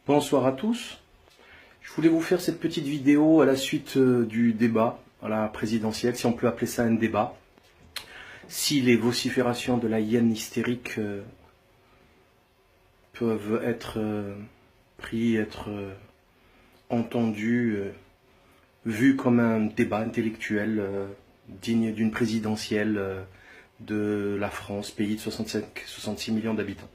Bonsoir à tous. Je voulais vous faire cette petite vidéo à la suite du débat à la présidentielle, si on peut appeler ça un débat. Si les vociférations de la hyène hystérique peuvent être entendues, vues comme un débat intellectuel digne d'une présidentielle de la France, pays de 66 millions d'habitants.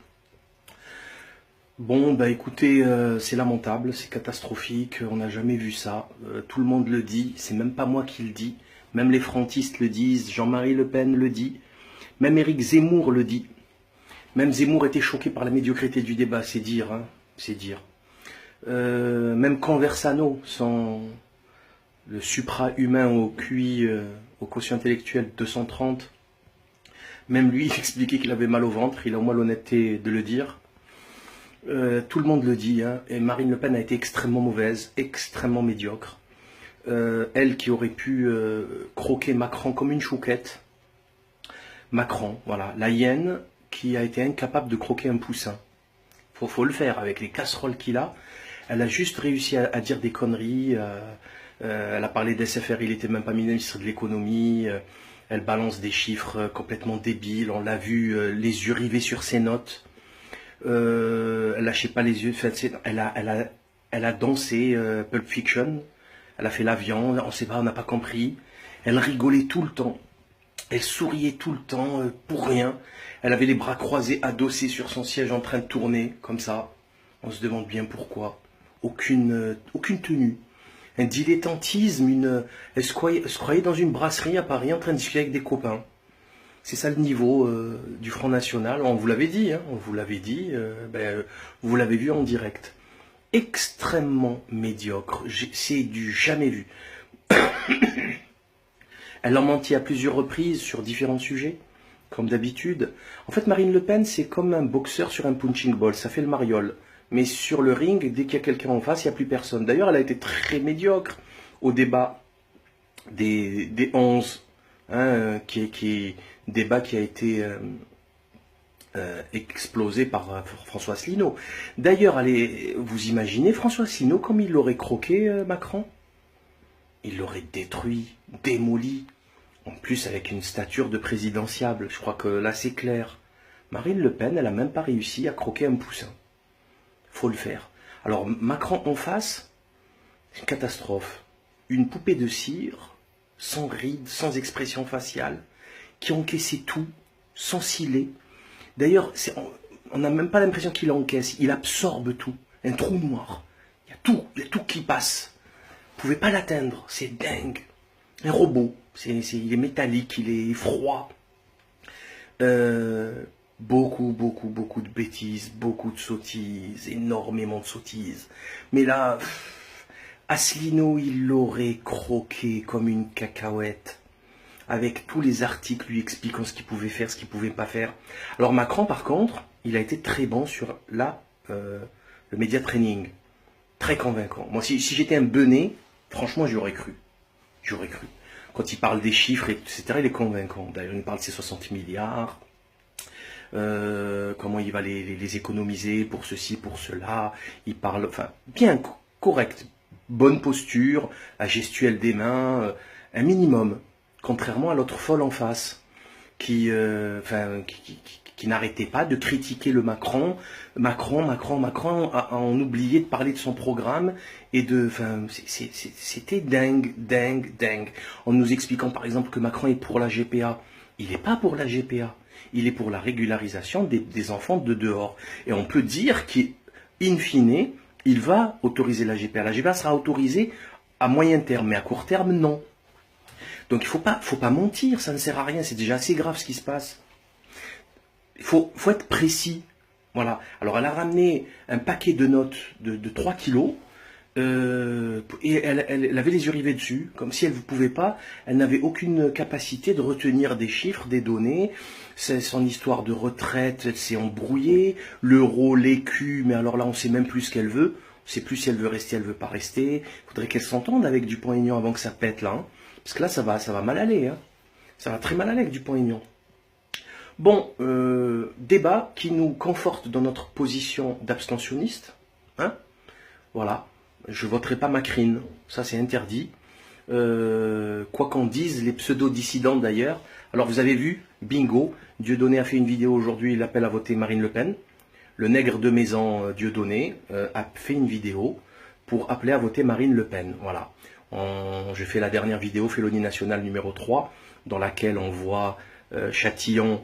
Bon, bah écoutez, c'est lamentable, c'est catastrophique, on n'a jamais vu ça, tout le monde le dit, c'est même pas moi qui le dis, même les frontistes le disent, Jean-Marie Le Pen le dit, même Éric Zemmour le dit, même Zemmour était choqué par la médiocrité du débat, c'est dire, hein, c'est dire. Même Conversano, le supra-humain au QI, au quotient intellectuel 230, même lui il expliquait qu'il avait mal au ventre, il a au moins l'honnêteté de le dire. Tout le monde le dit, hein, et Marine Le Pen a été extrêmement mauvaise, extrêmement médiocre. Elle qui aurait pu croquer Macron comme une chouquette. Macron, voilà, la hyène qui a été incapable de croquer un poussin. Faut le faire avec les casseroles qu'il a. Elle a juste réussi à dire des conneries. Elle a parlé d'SFR, il n'était même pas ministre de l'économie. Elle balance des chiffres complètement débiles. On l'a vu, les yeux rivés sur ses notes. Elle lâchait pas les yeux, elle a dansé Pulp Fiction, elle a fait l'avion, on sait pas, on n'a pas compris. Elle rigolait tout le temps, elle souriait tout le temps pour rien. Elle avait les bras croisés, adossés sur son siège en train de tourner comme ça. On se demande bien pourquoi. Aucune tenue, un dilettantisme, elle se croyait dans une brasserie à Paris en train de discuter avec des copains. C'est ça le niveau du Front National. On vous l'avait dit, hein, on vous l'avait dit, vous l'avez vu en direct. Extrêmement médiocre, c'est du jamais vu. Elle a menti à plusieurs reprises sur différents sujets, comme d'habitude. En fait, Marine Le Pen, c'est comme un boxeur sur un punching ball, ça fait le mariole. Mais sur le ring, dès qu'il y a quelqu'un en face, il n'y a plus personne. D'ailleurs, elle a été très médiocre au débat des 11, hein, débat qui a été explosé par François Asselineau. D'ailleurs, vous imaginez François Asselineau comme il l'aurait croqué Macron? Il l'aurait détruit, démoli. En plus, avec une stature de présidentiable. Je crois que là, c'est clair. Marine Le Pen, elle n'a même pas réussi à croquer un poussin. Faut le faire. Alors, Macron en face, c'est une catastrophe. Une poupée de cire, sans rides, sans expression faciale, qui encaissait tout, sans ciller. D'ailleurs, on n'a même pas l'impression qu'il encaisse, il absorbe tout. Un trou noir. Il y a tout qui passe. Vous ne pouvez pas l'atteindre, c'est dingue. Un robot, il est métallique, il est froid. Beaucoup de bêtises, beaucoup de sottises, énormément de sottises. Mais là, Asselineau, il l'aurait croqué comme une cacahuète, avec tous les articles lui expliquant ce qu'il pouvait faire, ce qu'il ne pouvait pas faire. Alors Macron, par contre, il a été très bon sur le média training. Très convaincant. Moi, si j'étais un benet, franchement, j'aurais cru. J'aurais cru. Quand il parle des chiffres, etc., il est convaincant. D'ailleurs, il parle de ses 60 milliards. Comment il va les économiser pour ceci, pour cela. Il parle, enfin, bien correct. Bonne posture, la gestuelle des mains, un minimum. Contrairement à l'autre folle en face, qui n'arrêtait pas de critiquer le Macron, en oublié de parler de son programme, et c'était dingue. En nous expliquant par exemple que Macron est pour la GPA. Il n'est pas pour la GPA, il est pour la régularisation des enfants de dehors. Et on peut dire qu'in fine, il va autoriser la GPA. La GPA sera autorisée à moyen terme, mais à court terme, non. Donc il faut pas mentir, ça ne sert à rien, c'est déjà assez grave ce qui se passe. Il faut être précis. Voilà. Alors elle a ramené un paquet de notes de 3 kilos, et elle avait les yeux rivés dessus, comme si elle ne pouvait pas, elle n'avait aucune capacité de retenir des chiffres, des données. C'est son histoire de retraite, elle s'est embrouillée, l'euro, l'écu, mais alors là on ne sait même plus ce qu'elle veut, on ne sait plus si elle veut rester, elle ne veut pas rester. Il faudrait qu'elle s'entende avec Dupont-Aignan avant que ça pète là, hein. Parce que là, ça va mal aller. Hein. Ça va très mal aller avec Dupont-Aignan. Bon, débat qui nous conforte dans notre position d'abstentionniste. Hein. Voilà, je voterai pas Macrine, ça c'est interdit. Quoi qu'en disent les pseudo-dissidents d'ailleurs. Alors vous avez vu, bingo, Dieudonné a fait une vidéo aujourd'hui, il appelle à voter Marine Le Pen. Le nègre de Maison, Dieudonné, a fait une vidéo pour appeler à voter Marine Le Pen. Voilà. J'ai fait la dernière vidéo, Félonie nationale numéro 3, dans laquelle on voit Châtillon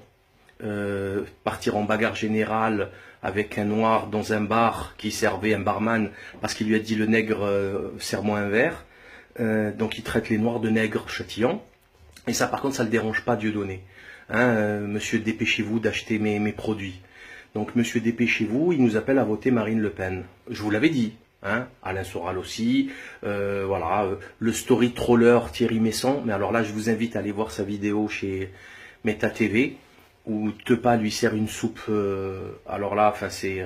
partir en bagarre générale avec un noir dans un bar qui servait un barman parce qu'il lui a dit le nègre serre-moi un verre. Donc il traite les noirs de nègres Châtillon. Et ça par contre ça ne le dérange pas Dieudonné. Hein, monsieur dépêchez-vous d'acheter mes produits. Donc monsieur dépêchez-vous, il nous appelle à voter Marine Le Pen. Je vous l'avais dit. Hein, Alain Soral aussi, voilà, le story troller Thierry Messon. Mais alors là je vous invite à aller voir sa vidéo chez Meta TV où Tepa lui sert une soupe. Alors là, enfin c'est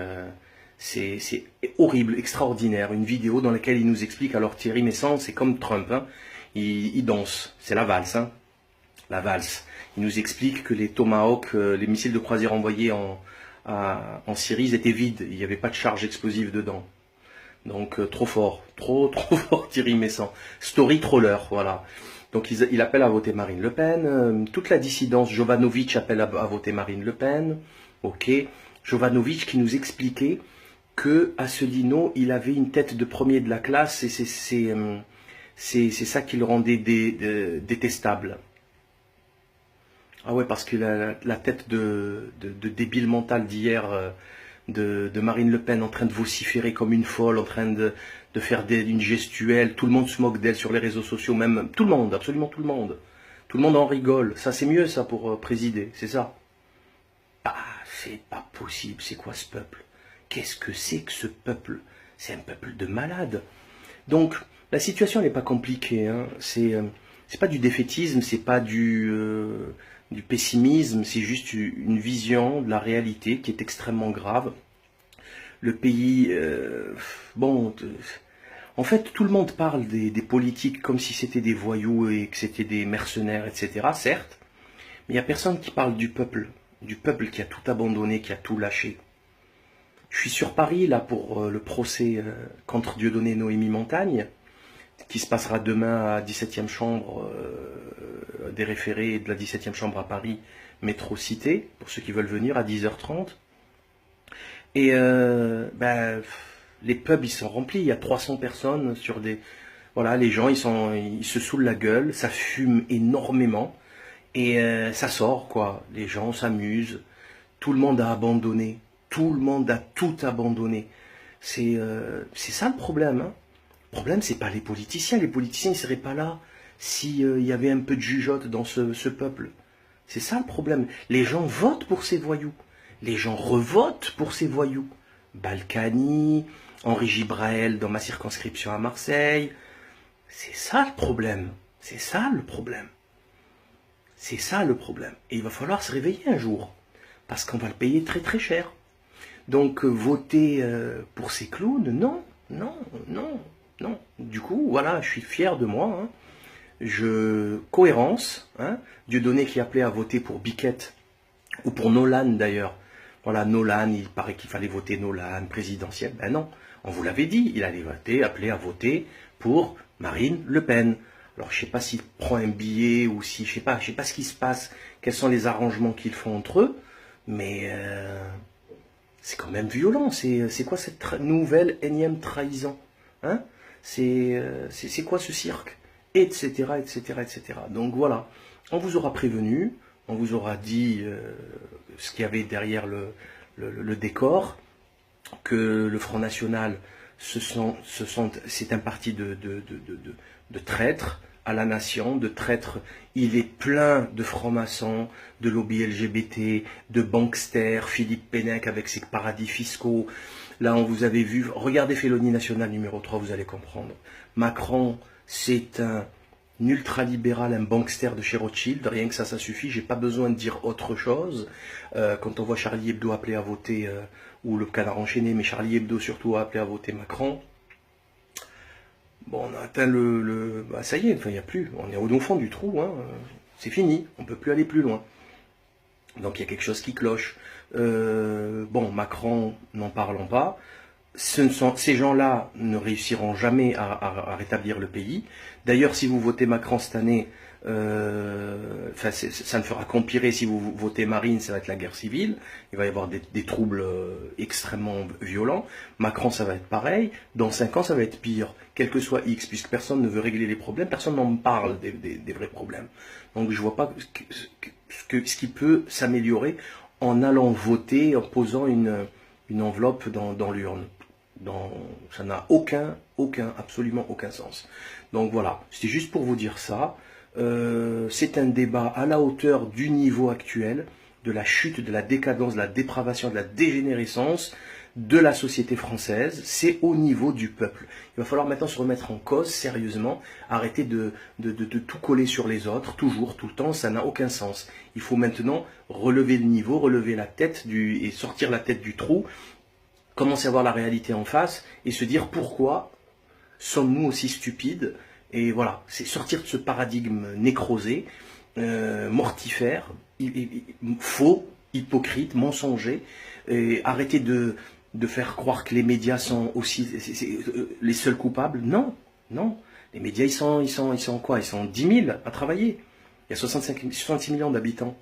horrible, extraordinaire. Une vidéo dans laquelle il nous explique. Alors Thierry Messon, c'est comme Trump, hein, il danse, c'est la valse, hein, la valse. Il nous explique que les Tomahawk, les missiles de croisière envoyés en Syrie, ils étaient vides. Il n'y avait pas de charge explosive dedans. Donc trop fort, trop fort Thierry Messon. Story troller, voilà. Donc il appelle à voter Marine Le Pen. Toute la dissidence, Jovanovic appelle à voter Marine Le Pen. Ok. Jovanovic qui nous expliquait que Asselineau, il avait une tête de premier de la classe et c'est ça qui le rendait détestable. Ah ouais, parce que la tête de débile mental d'hier de Marine Le Pen en train de vociférer comme une folle, en train de faire une gestuelle, tout le monde se moque d'elle sur les réseaux sociaux, même tout le monde, absolument tout le monde. Tout le monde en rigole. Ça c'est mieux ça pour présider, c'est ça. Ah, c'est pas possible, c'est quoi ce peuple? Qu'est-ce que c'est que ce peuple? C'est un peuple de malades. Donc, la situation n'est pas compliquée, hein. C'est pas du défaitisme, c'est pas du pessimisme, c'est juste une vision de la réalité qui est extrêmement grave. Le pays, bon, en fait, tout le monde parle des politiques comme si c'était des voyous et que c'était des mercenaires, etc., certes, mais il n'y a personne qui parle du peuple qui a tout abandonné, qui a tout lâché. Je suis sur Paris, là, pour le procès contre Dieudonné Noémie Montagne, qui se passera demain à 17e chambre des référés de la 17e chambre à Paris, métro Cité, pour ceux qui veulent venir, à 10h30. Et ben, les pubs, ils sont remplis, il y a 300 personnes sur des... Voilà, les gens, ils se saoulent la gueule, ça fume énormément, et ça sort, quoi. Les gens s'amusent, tout le monde a abandonné, tout le monde a tout abandonné. C'est ça le problème, hein. Le problème, c'est pas les politiciens ne seraient pas là s'il y avait un peu de jugeote dans ce peuple. C'est ça le problème. Les gens votent pour ces voyous. Les gens revotent pour ces voyous. Balkany, Henri Gibrael dans ma circonscription à Marseille. C'est ça le problème. C'est ça le problème. C'est ça le problème. Et il va falloir se réveiller un jour. Parce qu'on va le payer très très cher. Donc voter pour ces clowns, non, non, non. Non, du coup, voilà, je suis fier de moi. Hein. Cohérence, hein. Dieudonné qui appelait à voter pour Biquette, ou pour Nolan d'ailleurs. Voilà, Nolan, il paraît qu'il fallait voter Nolan, présidentiel. Ben non, on vous l'avait dit, il allait appeler à voter pour Marine Le Pen. Alors je ne sais pas s'il prend un billet ou si, je sais pas ce qui se passe, quels sont les arrangements qu'ils font entre eux, mais c'est quand même violent. C'est quoi cette nouvelle énième trahison, hein? C'est quoi ce cirque, etc., etc., etc. Donc voilà, on vous aura prévenu, on vous aura dit ce qu'il y avait derrière le décor, que le Front National, c'est un parti de traîtres à la nation, de traîtres. Il est plein de francs-maçons, de lobby LGBT, de banksters, Philippe Pénec avec ses paradis fiscaux. Là, on vous avait vu, regardez Félonie nationale numéro 3, vous allez comprendre. Macron, c'est un ultralibéral, un bankster de chez Rothschild, rien que ça suffit, j'ai pas besoin de dire autre chose. Quand on voit Charlie Hebdo appeler à voter, ou le Canard enchaîné, mais Charlie Hebdo surtout a appelé à voter Macron, bon, on a atteint bah, ça y est, enfin, il n'y a plus, on est au fond du trou, hein, c'est fini, on ne peut plus aller plus loin. Donc il y a quelque chose qui cloche. Bon, Macron, n'en parlons pas. Ces gens-là ne réussiront jamais à rétablir le pays. D'ailleurs, si vous votez Macron cette année, ça ne fera qu'empirer. Si vous votez Marine, ça va être la guerre civile. Il va y avoir des troubles extrêmement violents. Macron, ça va être pareil. Dans 5 ans, ça va être pire. Quel que soit X, puisque personne ne veut régler les problèmes, personne n'en parle des vrais problèmes. Donc je ne vois pas ce qui peut s'améliorer en allant voter, en posant une enveloppe dans l'urne. Ça n'a absolument aucun sens. Donc voilà, c'est juste pour vous dire ça. C'est un débat à la hauteur du niveau actuel, de la chute, de la décadence, de la dépravation, de la dégénérescence de la société française. C'est au niveau du peuple. Il va falloir maintenant se remettre en cause sérieusement, arrêter de tout coller sur les autres, toujours, tout le temps, ça n'a aucun sens. Il faut maintenant relever le niveau, relever la tête et sortir la tête du trou, commencer à voir la réalité en face et se dire pourquoi sommes-nous aussi stupides. Et voilà, c'est sortir de ce paradigme nécrosé, mortifère, faux, hypocrite, mensonger, et arrêter de faire croire que les médias sont aussi les seuls coupables. Non, non. Les médias, ils sont quoi? Ils sont 10 000 à travailler. Il y a 66 millions d'habitants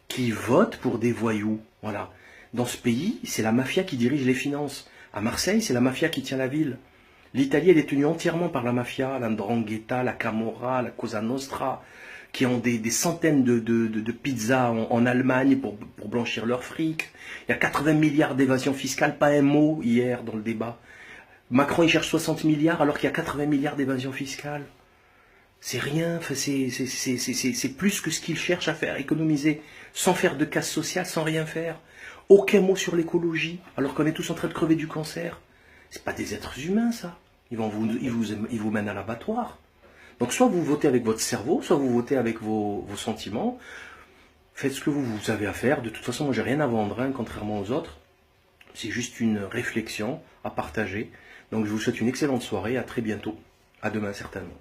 qui votent pour des voyous. Voilà. Dans ce pays, c'est la mafia qui dirige les finances. À Marseille, c'est la mafia qui tient la ville. L'Italie, elle est tenue entièrement par la mafia, la 'Ndrangheta, la Camorra, la Cosa Nostra, qui ont des centaines de pizzas en Allemagne pour blanchir leur fric. Il y a 80 milliards d'évasion fiscale, pas un mot hier dans le débat. Macron, il cherche 60 milliards alors qu'il y a 80 milliards d'évasion fiscale. C'est rien, c'est plus que ce qu'il cherche à faire, économiser, sans faire de casse sociale, sans rien faire. Aucun mot sur l'écologie, alors qu'on est tous en train de crever du cancer. C'est pas des êtres humains, ça. Ils vous mènent à l'abattoir. Donc soit vous votez avec votre cerveau, soit vous votez avec vos sentiments. Faites ce que vous avez à faire. De toute façon, moi, j'ai rien à vendre, hein, contrairement aux autres. C'est juste une réflexion à partager. Donc je vous souhaite une excellente soirée. À très bientôt. À demain, certainement.